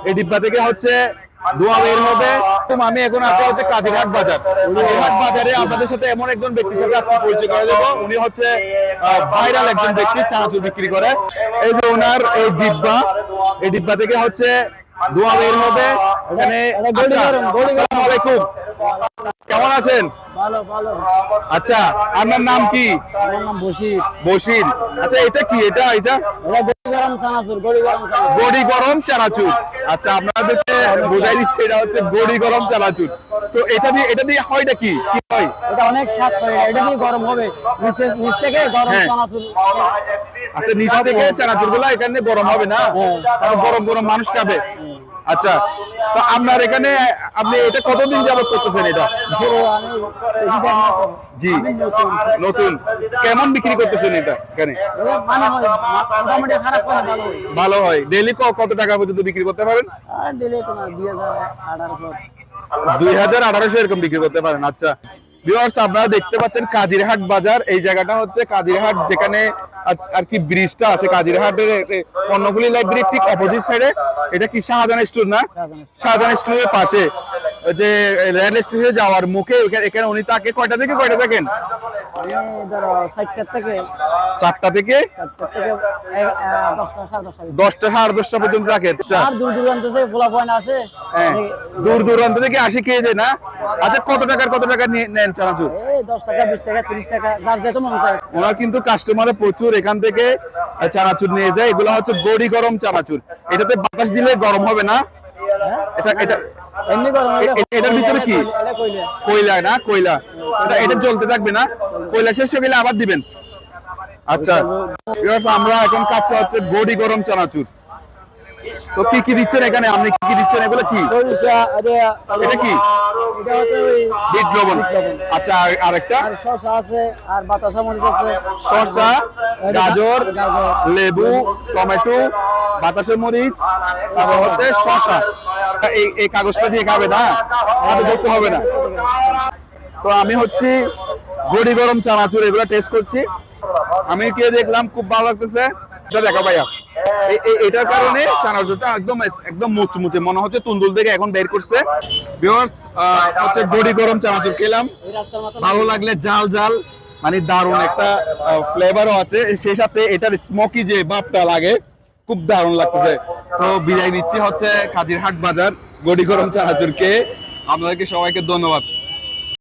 এই ডিব্বা থেকে হচ্ছে ধোঁয়া বের হবে। আমি এখন আছি হচ্ছে কাজিরহাট বাজার। কাজিরহাট বাজারে আপনাদের সাথে এমন একজন ব্যক্তির সাথে আজকে পরিচয় করে দেবো। উনি হচ্ছে ভাইরাল একজন ব্যক্তি, চানাচুর বিক্রি করে। এই যে ওনার এই ডিব্বা, এই ডিব্বা থেকে হচ্ছে ধোঁয়া বের হবে। এখানে আসসালামু আলাইকুম, কেমন আছেন? ভালো ভালো। আচ্ছা, আপনার নাম কি? আমার নাম বশির। বশির। আচ্ছা, এটা কি? এটা এটা গড়ি গরম চানাচুর, গড়ি গরম চানাচুর। গড়ি গরম চানাচুর। আচ্ছা, আপনাদেরকে বোঝাই দিচ্ছে এটা হচ্ছে গড়ি গরম চানাচুর। তো এটা দিয়ে হয়টা কি কি হয়? এটা অনেক স্বাদ হয়, এটা দিয়ে গরম হবে। নিচ থেকে গরম চানাচুর। আচ্ছা, নিচ থেকে চানাচুর গুলা এখানে গরম হবে না? কারণ গরম গরম মানুষ খাবে। আচ্ছা, তো আপনার এখানে আপনি এটা কতদিন যাবত করতেছেন এটা? জি, নতুন। কেমন বিক্রি করতেছেন এটা এখানে? মোটামুটি খারাপ হয়, ভালো হয়। ভালো হয়। ডেইলি কত টাকা পর্যন্ত বিক্রি করতে পারেন? ডেলি তোমার 2018 2800 এরকম বিক্রি করতে পারেন। আচ্ছা ভিউয়ার্স, আপনারা দেখতে পাচ্ছেন কাজিরহাট বাজার। এই জায়গাটা হচ্ছে কাজিরহাট, যেখানে আর কি ব্রিজটা আছে কাজিরহাটের কর্ণফুলী লাইব্রেরি ঠিক অপোজিট সাইডে। এটা কি শাহজাহান স্টোর না? শাহজাহান স্টোরের পাশে যে রেল স্টেশনে যাওয়ার মুখে এখানে উনি তাকে কয়টা থেকে কয়টা থাকেন? ধরো 4টা থেকে 4টা থেকে 10টা 10:30 পর্যন্ত রাখেন। আর দূর দূরান্ত থেকে ফলাফল আসে। দূর দূরান্ত থেকে আসে খেয়ে যায় না? আচ্ছা, কত টাকা নেন চানাচুর? এই 10 টাকা 20 টাকা 30 টাকা, যার যেত মন চায়। ওরা কিন্তু কাস্টমারে প্রচুর এখান থেকে চানাচুর নিয়ে যায়। এগুলো হচ্ছে গড়ি গরম চানাচুর। এটাতে বাতাস দিলে গরম হবে না? এটা এমনি গরম হবে। এটার ভিতরে কি? কয়লা না? কয়লা। এটা জ্বলতে থাকবে না? কয়লা শেষ হয়ে গেলে আবার দিবেন। আচ্ছা ভিউয়ার্স, আমরা এখন খাচ্ছি হচ্ছে গড়ি গরম চানাচুর। তো কি কি দিচ্ছেন এখানে? আপনি কি কি দিচ্ছেন? এগুলো কি? সরিষা, এটা কি? এটা হচ্ছে ওই বিট লবণ। আচ্ছা, আরেকটা? আর শসা আছে, আর বাতাসা মরিচ আছে। শসা, গাজর, লেবু, টমেটো, বাতাসা মরিচ, তারপর হচ্ছে শসা। এই কাগজটা দিয়ে খাবে না? হাতে ধরতে হবে না। তো আমি হচ্ছে গড়ি গরম চানাচুর এগুলো টেস্ট করছি। আমি কে দেখলাম, খুব ভালো লাগতেছে। এটা দেখা ভাইয়া, এটার কারণে চানাচুরটা একদম মুচমুচে মনে হচ্ছে, তুন্দুল থেকে এখন বের করছে। ভিউয়ার্স, হচ্ছে গড়ি গরম চানাচুর খেলাম। ভালো লাগলে জাল জাল, মানে দারুণ একটা ফ্লেভারও আছে। সেই সাথে এটার স্মোকি যে ভাবটা লাগে, খুব দারুণ লাগতেছে। তো বিদায় নিচ্ছি হচ্ছে কাজিরহাট বাজার গড়ি গরম চানাচুর খেয়ে। আপনাদেরকে সবাইকে ধন্যবাদ।